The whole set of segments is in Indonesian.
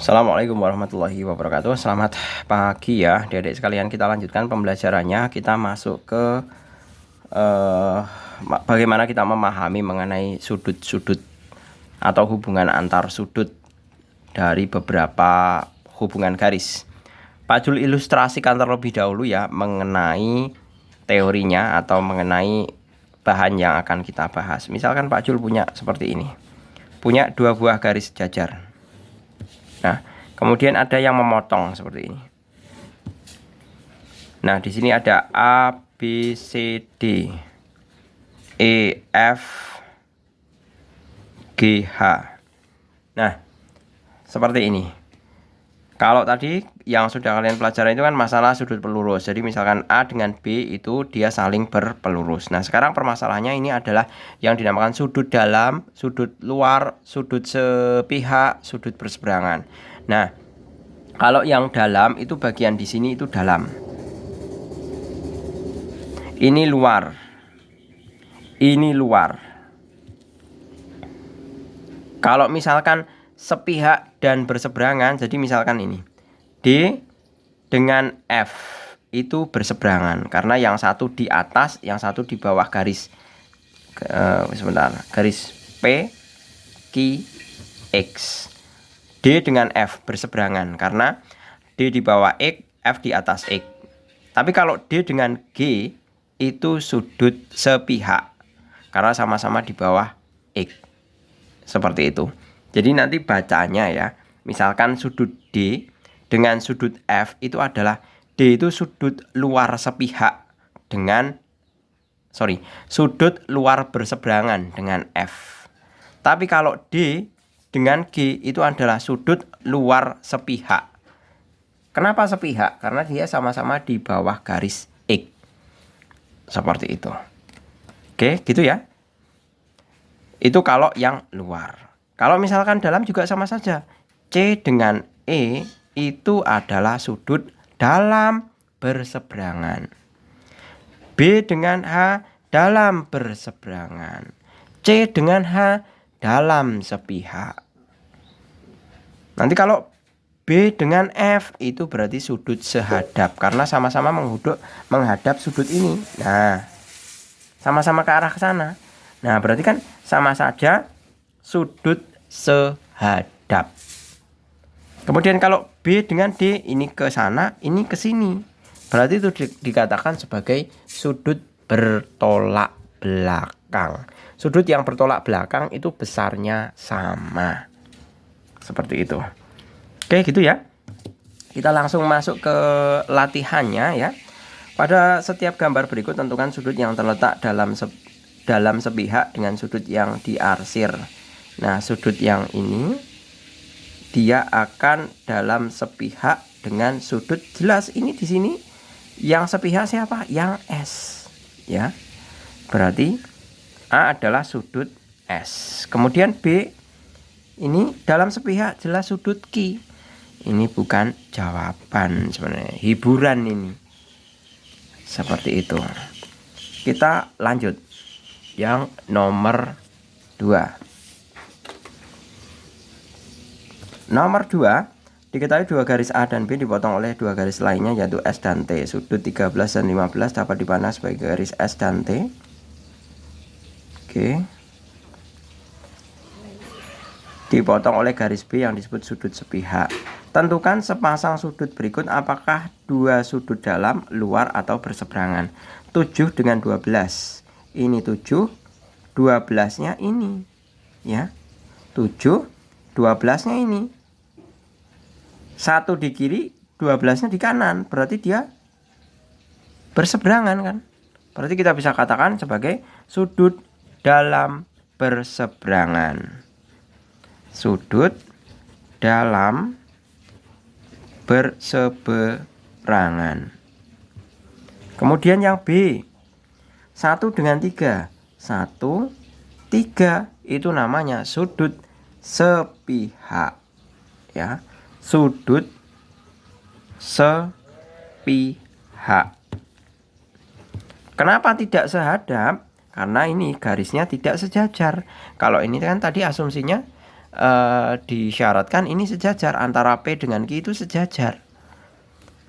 Assalamualaikum warahmatullahi wabarakatuh. Selamat pagi ya adik-adik sekalian. Kita lanjutkan pembelajarannya. Kita masuk ke bagaimana kita memahami mengenai sudut-sudut atau hubungan antar sudut dari beberapa hubungan garis. Pak Jul ilustrasikan terlebih dahulu ya mengenai teorinya atau mengenai bahan yang akan kita bahas. Misalkan Pak Jul punya seperti ini. Punya dua buah garis sejajar. Nah, kemudian ada yang memotong seperti ini. Nah, di sini ada A, B, C, D, E, F, G, H. Nah, seperti ini. Kalau tadi yang sudah kalian pelajari itu kan masalah sudut pelurus. Jadi misalkan A dengan B itu dia saling berpelurus. Nah, sekarang permasalahannya ini adalah yang dinamakan sudut dalam, sudut luar, sudut sepihak, sudut berseberangan. Nah, kalau yang dalam itu bagian di sini itu dalam. Ini luar. Ini luar. Kalau misalkan sepihak dan berseberangan, jadi misalkan ini D dengan F itu berseberangan karena yang satu di atas, yang satu di bawah garis garis P, Q, X. D dengan F berseberangan karena D di bawah X, F di atas X. Tapi kalau D dengan G itu sudut sepihak karena sama-sama di bawah X. Seperti itu. Jadi nanti bacanya ya, misalkan sudut D dengan sudut F itu adalah D itu sudut luar sepihak dengan sudut luar berseberangan dengan F. Tapi kalau D dengan G itu adalah sudut luar sepihak. Kenapa sepihak? Karena dia sama-sama di bawah garis X. Seperti itu. Oke, gitu ya. Itu kalau yang luar. Kalau misalkan dalam juga sama saja. C dengan E itu adalah sudut dalam berseberangan. B dengan H dalam berseberangan. C dengan H dalam sepihak. Nanti kalau B dengan F itu berarti sudut sehadap karena sama-sama menghadap sudut ini. Nah, sama-sama ke arah ke sana. Nah, berarti kan sama saja sudut sehadap. Kemudian kalau B dengan D ini ke sana, ini ke sini. Berarti itu dikatakan sebagai sudut bertolak belakang. Sudut yang bertolak belakang itu besarnya sama. Seperti itu. Oke, gitu ya. Kita langsung masuk ke latihannya ya. Pada setiap gambar berikut tentukan sudut yang terletak dalam sepihak dengan sudut yang diarsir. Nah, sudut yang ini dia akan dalam sepihak dengan sudut jelas ini di sini. Yang sepihak siapa? Yang S, ya. Berarti A adalah sudut S. Kemudian B ini dalam sepihak jelas sudut Q. Ini bukan jawaban sebenarnya, hiburan ini. Seperti itu. Kita lanjut. Yang nomor 2. Nomor 2, diketahui dua garis A dan B dipotong oleh dua garis lainnya yaitu S dan T. Sudut 13 dan 15 dapat dipandang sebagai garis S dan T. Oke. Dipotong oleh garis B yang disebut sudut sepihak. Tentukan sepasang sudut berikut apakah dua sudut dalam, luar, atau berseberangan. 7 dengan 12. Ini 7, 12-nya ini. Ya. 7, 12-nya ini. 1 di kiri, 12-nya di kanan. Berarti dia berseberangan kan. Berarti kita bisa katakan sebagai sudut dalam berseberangan. Sudut dalam berseberangan. Kemudian yang B, 1 dengan 3. 1, 3 itu namanya sudut sepihak. Ya, sudut sepihak. Kenapa tidak sehadap? Karena ini garisnya tidak sejajar. Kalau ini kan tadi asumsinya disyaratkan ini sejajar, antara P dengan Q itu sejajar.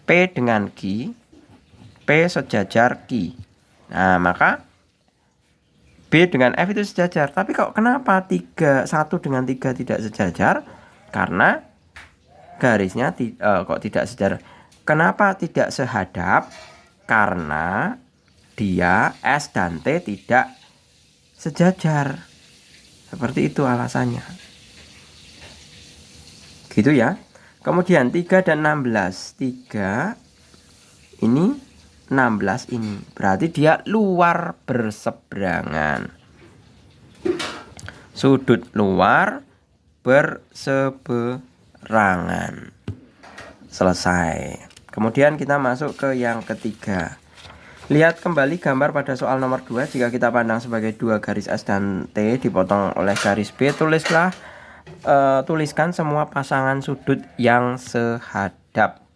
P dengan Q, P sejajar Q. Nah, maka B dengan F itu sejajar. Tapi kok kenapa 1 dengan 3 tidak sejajar? Karena garisnya kok tidak sejajar. Kenapa tidak sehadap? Karena dia S dan T tidak sejajar. Seperti itu alasannya. Gitu ya. Kemudian 3 dan 16. 3 ini 16 ini. Berarti dia luar berseberangan. Sudut luar berseberangan. Selesai. Kemudian kita masuk ke yang ketiga. Lihat kembali gambar pada soal nomor 2. Jika kita pandang sebagai dua garis S dan T dipotong oleh garis B, tuliskan semua pasangan sudut yang sehadap.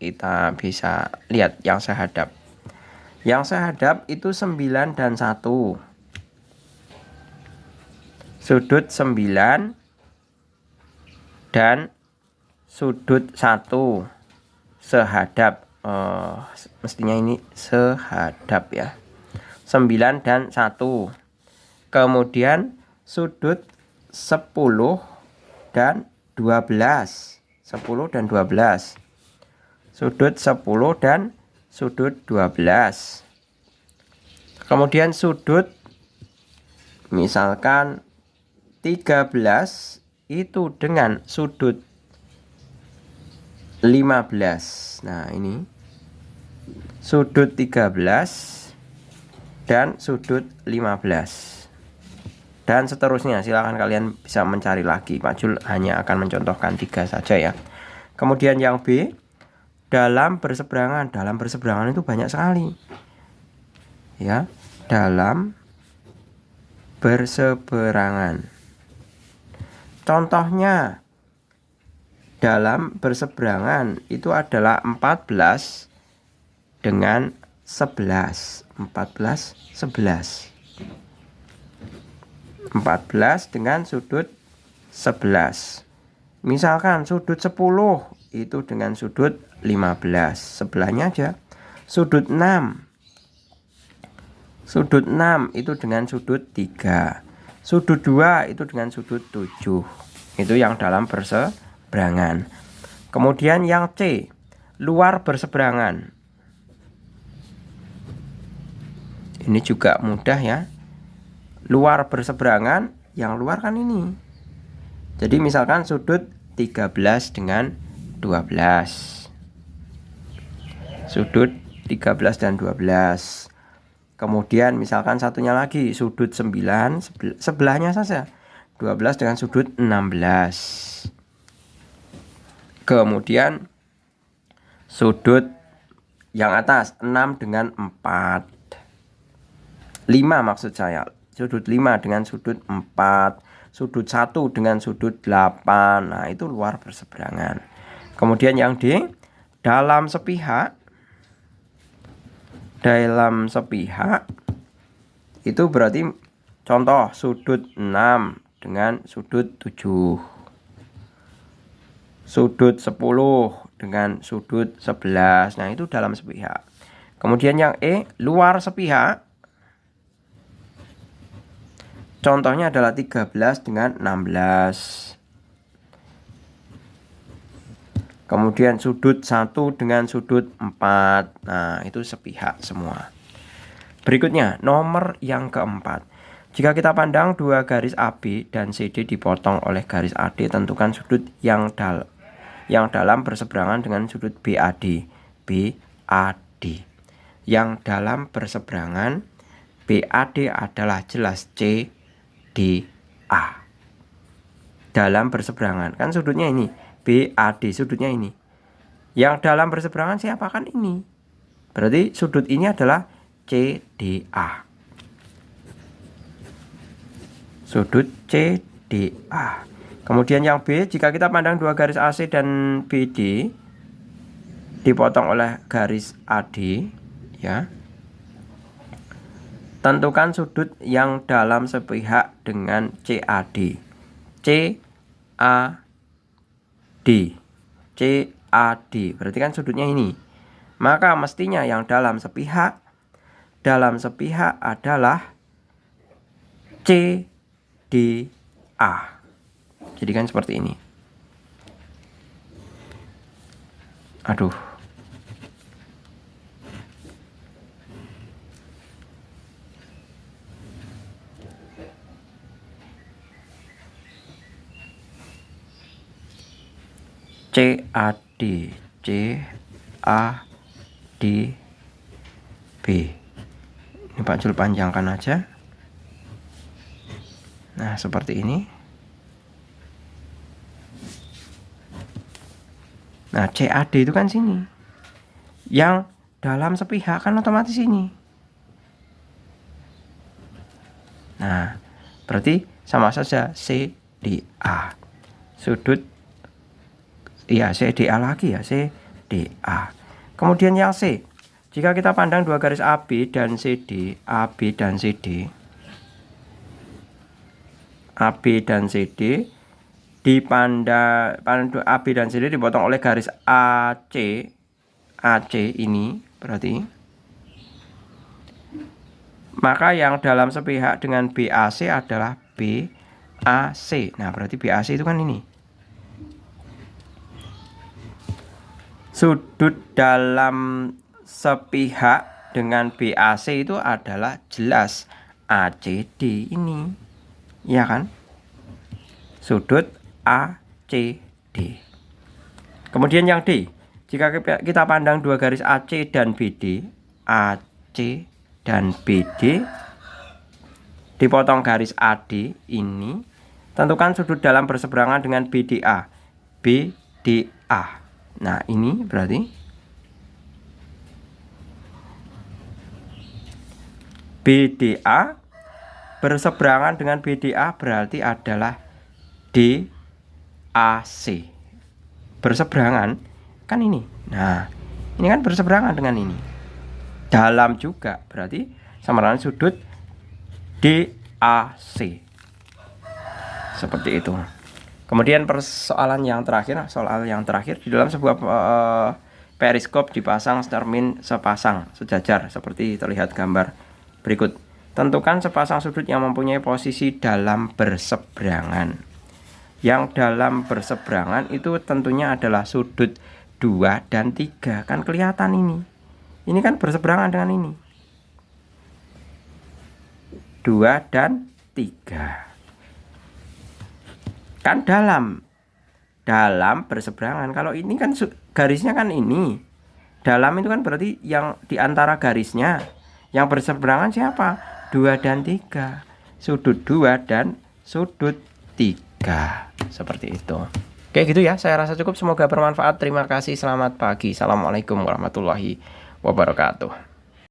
Kita bisa lihat yang sehadap. Yang sehadap itu 9 dan 1. Sudut 9 dan sudut 1 sehadap. Mestinya ini sehadap ya. 9 dan 1. Kemudian sudut 10 dan 12. 10 dan 12. Sudut 10 dan sudut 12. Kemudian sudut misalkan 13 itu dengan sudut 15. Nah, ini sudut 13 dan sudut 15. Dan seterusnya, silakan kalian bisa mencari lagi. Pak Jul hanya akan mencontohkan 3 saja ya. Kemudian yang B, dalam berseberangan. Dalam berseberangan itu banyak sekali. Ya, dalam berseberangan. Contohnya dalam berseberangan itu adalah 14 dengan 11. 14, 11. 14 dengan sudut 11. Misalkan sudut 10 itu dengan sudut 15. Sebelahnya aja. Sudut 6. Sudut 6 itu dengan sudut 3. Sudut 2 itu dengan sudut 7. Itu yang dalam berseberangan. Kemudian yang C, luar berseberangan. Ini juga mudah ya. Luar berseberangan, yang luar kan ini. Jadi misalkan sudut 13 dengan 12. Sudut 13 dan 12. Kemudian misalkan satunya lagi sudut 9, sebelahnya saja 12 dengan sudut 16. Kemudian sudut yang atas 6 dengan 4. 5 maksud saya. Sudut 5 dengan sudut 4. Sudut 1 dengan sudut 8. Nah, itu luar berseberangan. Kemudian yang D, dalam sepihak. Dalam sepihak itu berarti contoh sudut 6 dengan sudut 7. Sudut 10 dengan sudut 11. Nah, itu dalam sepihak. Kemudian yang E, luar sepihak. Contohnya adalah 13 dengan 16. Kemudian sudut 1 dengan sudut 4. Nah, itu sepihak semua. Berikutnya, nomor yang keempat. Jika kita pandang dua garis AB dan CD dipotong oleh garis AD, tentukan sudut yang dalam berseberangan dengan sudut BAD. BAD. Yang dalam berseberangan BAD adalah jelas CDA. Dalam berseberangan, kan sudutnya ini. BAD sudutnya ini. Yang dalam berseberangan siapa? Kan ini. Berarti sudut ini adalah CDA. Sudut CDA. Kemudian yang B, jika kita pandang dua garis AC dan BD dipotong oleh garis AD, ya. Tentukan sudut yang dalam sepihak dengan CAD. C CAD. Berarti kan sudutnya ini. Maka mestinya yang dalam sepihak adalah CDA. Jadi kan seperti ini. Aduh. CAD B. Ini Pak Jul panjangkan aja. Nah, seperti ini. Nah, CAD itu kan sini. Yang dalam sepihak kan otomatis ini. Nah, berarti sama saja CDA. Sudut ya CDA lagi ya, CDA. Kemudian yang C. Jika kita pandang dua garis AB dan CD, AB dan CD dipandang AB dan CD dipotong oleh garis AC ini, berarti maka yang dalam sepihak dengan BAC adalah BAC. Nah, berarti BAC itu kan ini. Sudut dalam sepihak dengan BAC itu adalah jelas ACD ini, ya kan? Sudut ACD. Kemudian yang D, jika kita pandang dua garis AC dan BD, AC dan BD dipotong garis AD ini, tentukan sudut dalam berseberangan dengan BDA. BDA. Nah, ini berarti BDA berseberangan dengan BDA berarti adalah DAC. Berseberangan kan ini. Nah, ini kan berseberangan dengan ini. Dalam juga berarti sama dengan sudut DAC. Seperti itu. Kemudian persoalan yang terakhir, di dalam sebuah periskop dipasang cermin sepasang sejajar seperti terlihat gambar berikut. Tentukan sepasang sudut yang mempunyai posisi dalam berseberangan. Yang dalam berseberangan itu tentunya adalah sudut 2 dan 3. Kan kelihatan ini. Ini kan berseberangan dengan ini. 2 dan 3. Kan dalam berseberangan. Kalau ini kan garisnya kan ini. Dalam itu kan berarti yang di antara garisnya. Yang berseberangan siapa? 2 dan 3. Sudut 2 dan sudut 3. Seperti itu. Oke, gitu ya. Saya rasa cukup. Semoga bermanfaat. Terima kasih. Selamat pagi. Assalamualaikum warahmatullahi wabarakatuh.